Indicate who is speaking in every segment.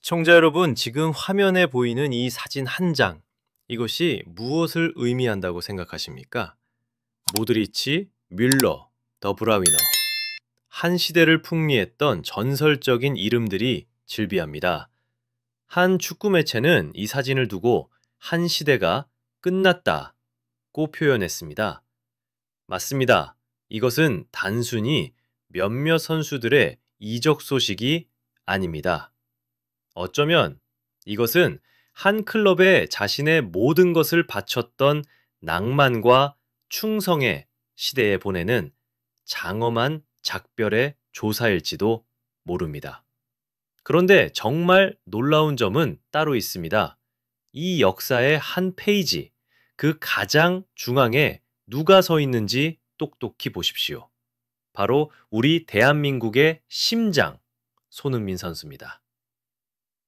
Speaker 1: 시청자 여러분, 지금 화면에 보이는 이 사진 한 장, 이것이 무엇을 의미한다고 생각하십니까? 모드리치, 뮬러, 더 브라위너. 한 시대를 풍미했던 전설적인 이름들이 즐비합니다. 한 축구 매체는 이 사진을 두고 한 시대가 끝났다고 표현했습니다. 맞습니다. 이것은 단순히 몇몇 선수들의 이적 소식이 아닙니다. 어쩌면 이것은 한 클럽에 자신의 모든 것을 바쳤던 낭만과 충성의 시대에 보내는 장엄한 작별의 조사일지도 모릅니다. 그런데 정말 놀라운 점은 따로 있습니다. 이 역사의 한 페이지, 그 가장 중앙에 누가 서 있는지 똑똑히 보십시오. 바로 우리 대한민국의 심장, 손흥민 선수입니다.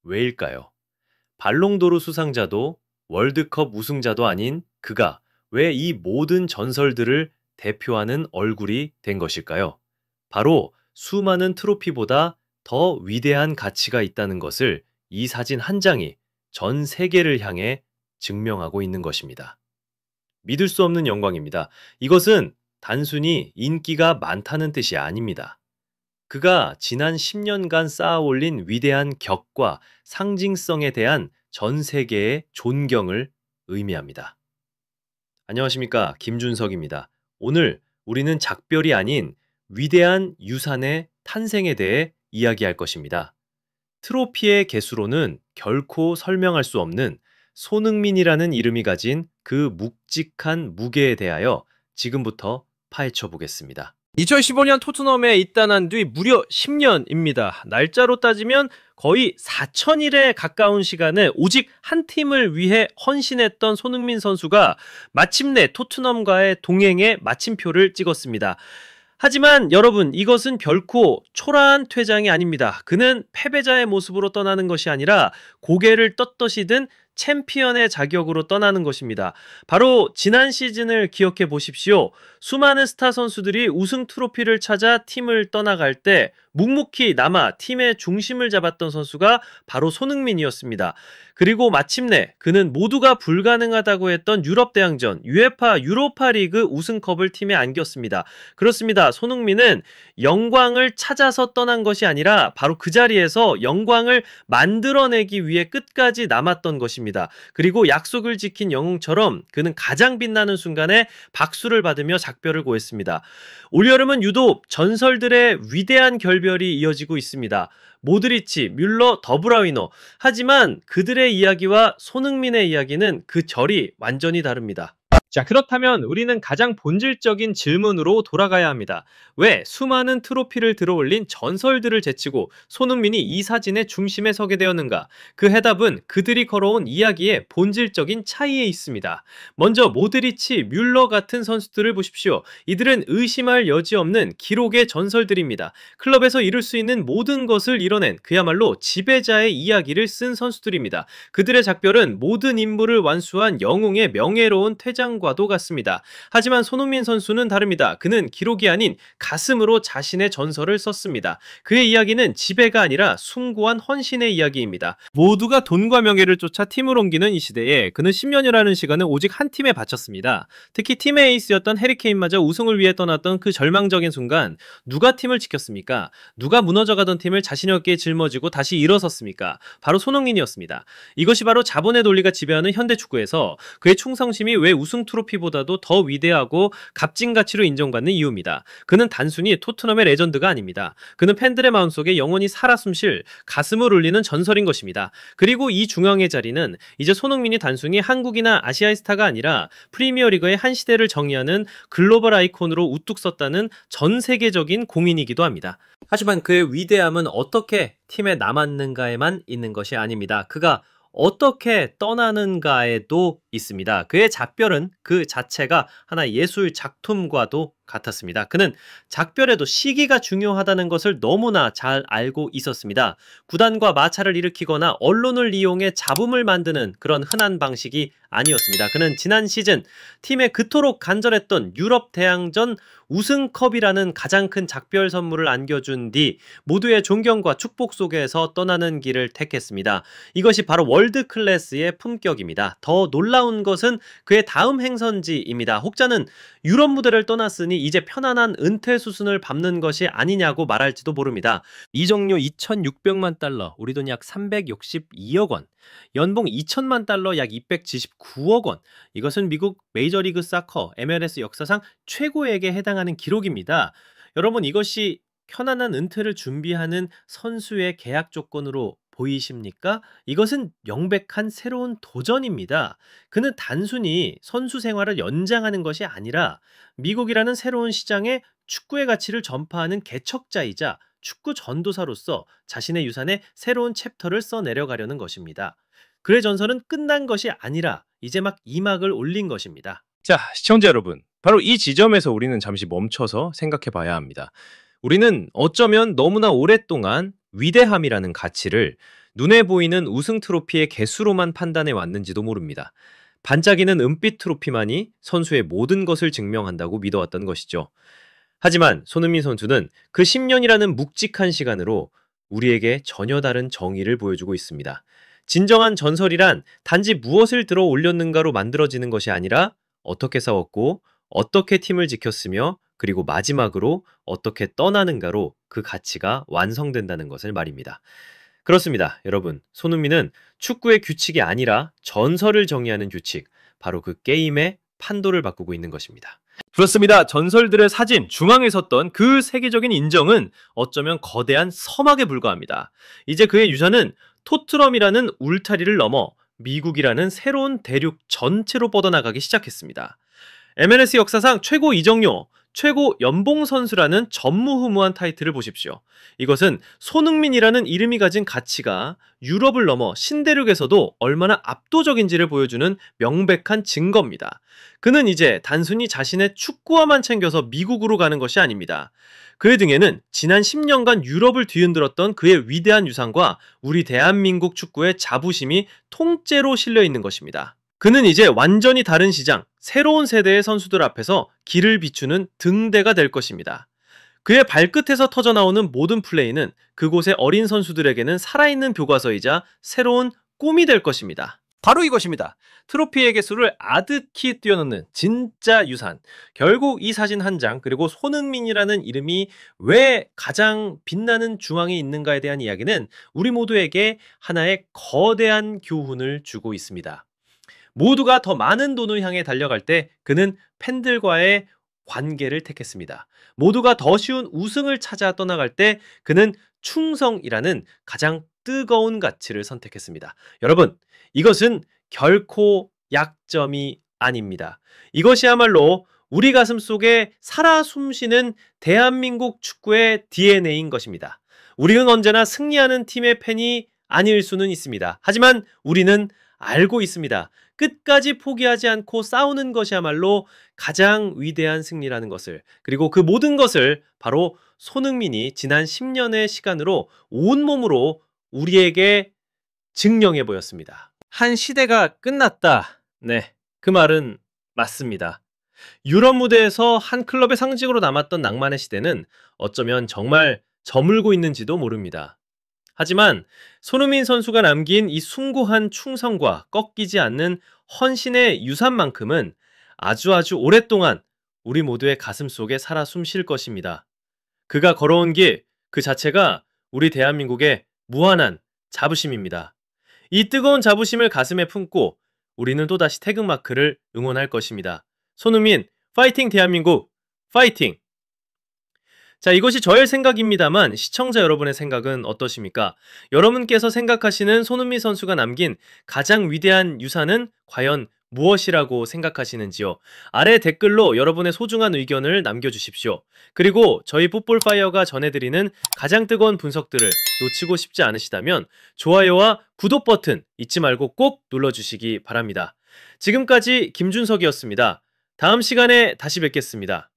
Speaker 1: 왜일까요? 발롱도르 수상자도 월드컵 우승자도 아닌 그가 왜 이 모든 전설들을 대표하는 얼굴이 된 것일까요? 바로 수많은 트로피보다 더 위대한 가치가 있다는 것을 이 사진 한 장이 전 세계를 향해 증명하고 있는 것입니다. 믿을 수 없는 영광입니다. 이것은 단순히 인기가 많다는 뜻이 아닙니다. 그가 지난 10년간 쌓아올린 위대한 격과 상징성에 대한 전 세계의 존경을 의미합니다. 안녕하십니까, 김준석입니다. 오늘 우리는 작별이 아닌 위대한 유산의 탄생에 대해 이야기할 것입니다. 트로피의 개수로는 결코 설명할 수 없는 손흥민이라는 이름이 가진 그 묵직한 무게에 대하여 지금부터 파헤쳐 보겠습니다.
Speaker 2: 2015년 토트넘에 입단한 뒤 무려 10년입니다. 날짜로 따지면 거의 4,000일에 가까운 시간을 오직 한 팀을 위해 헌신했던 손흥민 선수가 마침내 토트넘과의 동행에 마침표를 찍었습니다. 하지만 여러분, 이것은 결코 초라한 퇴장이 아닙니다. 그는 패배자의 모습으로 떠나는 것이 아니라 고개를 떳떳이 든 챔피언의 자격으로 떠나는 것입니다. 바로 지난 시즌을 기억해 보십시오. 수많은 스타 선수들이 우승 트로피를 찾아 팀을 떠나갈 때 묵묵히 남아 팀의 중심을 잡았던 선수가 바로 손흥민이었습니다. 그리고 마침내 그는 모두가 불가능하다고 했던 유럽 대항전 UEFA 유로파리그 우승컵을 팀에 안겼습니다. 그렇습니다. 손흥민은 영광을 찾아서 떠난 것이 아니라 바로 그 자리에서 영광을 만들어내기 위해 끝까지 남았던 것입니다. 그리고 약속을 지킨 영웅처럼 그는 가장 빛나는 순간에 박수를 받으며 작별을 고했습니다. 올여름은 유독 전설들의 위대한 결별이 이어지고 있습니다. 모드리치, 뮬러, 더 브라위너. 하지만 그들의 이야기와 손흥민의 이야기는 그 결이 완전히 다릅니다. 자, 그렇다면 우리는 가장 본질적인 질문으로 돌아가야 합니다. 왜 수많은 트로피를 들어올린 전설들을 제치고 손흥민이 이 사진의 중심에 서게 되었는가? 그 해답은 그들이 걸어온 이야기의 본질적인 차이에 있습니다. 먼저 모드리치, 뮬러 같은 선수들을 보십시오. 이들은 의심할 여지 없는 기록의 전설들입니다. 클럽에서 이룰 수 있는 모든 것을 이뤄낸 그야말로 지배자의 이야기를 쓴 선수들입니다. 그들의 작별은 모든 임무를 완수한 영웅의 명예로운 퇴장과도 같습니다. 하지만 손흥민 선수는 다릅니다. 그는 기록이 아닌 가슴으로 자신의 전설을 썼습니다. 그의 이야기는 지배가 아니라 숭고한 헌신의 이야기입니다. 모두가 돈과 명예를 쫓아 팀을 옮기는 이 시대에 그는 10년이라는 시간을 오직 한 팀에 바쳤습니다. 특히 팀의 에이스였던 해리 케인마저 우승을 위해 떠났던 그 절망적인 순간 누가 팀을 지켰습니까? 누가 무너져가던 팀을 자신의 어깨에 짊어지고 다시 일어섰습니까? 바로 손흥민이었습니다. 이것이 바로 자본의 논리가 지배하는 현대 축구에서 그의 충성심이 왜 우승 트로피보다도 더 위대하고 값진 가치로 인정받는 이유입니다. 그는 단순히 토트넘의 레전드가 아닙니다. 그는 팬들의 마음속에 영원히 살아 숨쉴 가슴을 울리는 전설인 것입니다. 그리고 이 중앙의 자리는 이제 손흥민이 단순히 한국이나 아시아의 스타가 아니라 프리미어리그의 한 시대를 정의하는 글로벌 아이콘으로 우뚝 섰다는 전 세계적인 공인이기도 합니다. 하지만 그의 위대함은 어떻게 팀에 남았는가에만 있는 것이 아닙니다. 그가 어떻게 떠나는가에도 있습니다. 그의 작별은 그 자체가 하나의 예술 작품과도 같았습니다. 그는 작별에도 시기가 중요하다는 것을 너무나 잘 알고 있었습니다. 구단과 마찰을 일으키거나 언론을 이용해 잡음을 만드는 그런 흔한 방식이 아니었습니다. 그는 지난 시즌 팀에 그토록 간절했던 유럽 대항전 우승컵이라는 가장 큰 작별 선물을 안겨준 뒤 모두의 존경과 축복 속에서 떠나는 길을 택했습니다. 이것이 바로 월드 클래스의 품격입니다. 더 놀라운 것은 그의 다음 행선지입니다. 혹자는 유럽 무대를 떠났으니 이제 편안한 은퇴 수순을 밟는 것이 아니냐고 말할지도 모릅니다. 이적료 2,600만 달러, 우리 돈 약 362억 원, 연봉 2천만 달러, 약 279억 원. 이것은 미국 메이저리그 사커 MLS 역사상 최고액에 해당하는 기록입니다. 여러분, 이것이 편안한 은퇴를 준비하는 선수의 계약 조건으로 보이십니까? 이것은 명백한 새로운 도전입니다. 그는 단순히 선수 생활을 연장하는 것이 아니라 미국이라는 새로운 시장에 축구의 가치를 전파하는 개척자이자 축구 전도사로서 자신의 유산에 새로운 챕터를 써내려가려는 것입니다. 그의 전설은 끝난 것이 아니라 이제 막 2막을 올린 것입니다.
Speaker 3: 자, 시청자 여러분, 바로 이 지점에서 우리는 잠시 멈춰서 생각해 봐야 합니다. 우리는 어쩌면 너무나 오랫동안 위대함이라는 가치를 눈에 보이는 우승 트로피의 개수로만 판단해 왔는지도 모릅니다. 반짝이는 은빛 트로피만이 선수의 모든 것을 증명한다고 믿어왔던 것이죠. 하지만 손흥민 선수는 그 10년이라는 묵직한 시간으로 우리에게 전혀 다른 정의를 보여주고 있습니다. 진정한 전설이란 단지 무엇을 들어 올렸는가로 만들어지는 것이 아니라 어떻게 싸웠고 어떻게 팀을 지켰으며 그리고 마지막으로 어떻게 떠나는가로 그 가치가 완성된다는 것을 말입니다. 그렇습니다. 여러분, 손흥민은 축구의 규칙이 아니라 전설을 정의하는 규칙, 바로 그 게임의 판도를 바꾸고 있는 것입니다.
Speaker 2: 그렇습니다. 전설들의 사진, 중앙에 섰던 그 세계적인 인정은 어쩌면 거대한 서막에 불과합니다. 이제 그의 유산은 토트넘이라는 울타리를 넘어 미국이라는 새로운 대륙 전체로 뻗어나가기 시작했습니다. MLS 역사상 최고 이적료, 최고 연봉 선수라는 전무후무한 타이틀을 보십시오. 이것은 손흥민이라는 이름이 가진 가치가 유럽을 넘어 신대륙에서도 얼마나 압도적인지를 보여주는 명백한 증거입니다. 그는 이제 단순히 자신의 축구화만 챙겨서 미국으로 가는 것이 아닙니다. 그의 등에는 지난 10년간 유럽을 뒤흔들었던 그의 위대한 유산과 우리 대한민국 축구의 자부심이 통째로 실려 있는 것입니다. 그는 이제 완전히 다른 시장, 새로운 세대의 선수들 앞에서 길을 비추는 등대가 될 것입니다. 그의 발끝에서 터져나오는 모든 플레이는 그곳의 어린 선수들에게는 살아있는 교과서이자 새로운 꿈이 될 것입니다. 바로 이것입니다. 트로피의 개수를 아득히 뛰어넘는 진짜 유산. 결국 이 사진 한 장, 그리고 손흥민이라는 이름이 왜 가장 빛나는 중앙에 있는가에 대한 이야기는 우리 모두에게 하나의 거대한 교훈을 주고 있습니다. 모두가 더 많은 돈을 향해 달려갈 때 그는 팬들과의 관계를 택했습니다. 모두가 더 쉬운 우승을 찾아 떠나갈 때 그는 충성이라는 가장 뜨거운 가치를 선택했습니다. 여러분, 이것은 결코 약점이 아닙니다. 이것이야말로 우리 가슴 속에 살아 숨쉬는 대한민국 축구의 DNA인 것입니다. 우리는 언제나 승리하는 팀의 팬이 아닐 수는 있습니다. 하지만 우리는 알고 있습니다. 끝까지 포기하지 않고 싸우는 것이야말로 가장 위대한 승리라는 것을, 그리고 그 모든 것을 바로 손흥민이 지난 10년의 시간으로 온몸으로 우리에게 증명해 보였습니다. 한 시대가 끝났다. 네, 그 말은 맞습니다. 유럽 무대에서 한 클럽의 상징으로 남았던 낭만의 시대는 어쩌면 정말 저물고 있는지도 모릅니다. 하지만 손흥민 선수가 남긴 이 숭고한 충성과 꺾이지 않는 헌신의 유산만큼은 아주 오랫동안 우리 모두의 가슴 속에 살아 숨쉴 것입니다. 그가 걸어온 길 그 자체가 우리 대한민국의 무한한 자부심입니다. 이 뜨거운 자부심을 가슴에 품고 우리는 또다시 태극마크를 응원할 것입니다. 손흥민, 파이팅 대한민국, 파이팅! 자, 이것이 저의 생각입니다만 시청자 여러분의 생각은 어떠십니까? 여러분께서 생각하시는 손흥민 선수가 남긴 가장 위대한 유산은 과연 무엇이라고 생각하시는지요? 아래 댓글로 여러분의 소중한 의견을 남겨주십시오. 그리고 저희 풋볼파이어가 전해드리는 가장 뜨거운 분석들을 놓치고 싶지 않으시다면 좋아요와 구독 버튼 잊지 말고 꼭 눌러주시기 바랍니다. 지금까지 김준석이었습니다. 다음 시간에 다시 뵙겠습니다.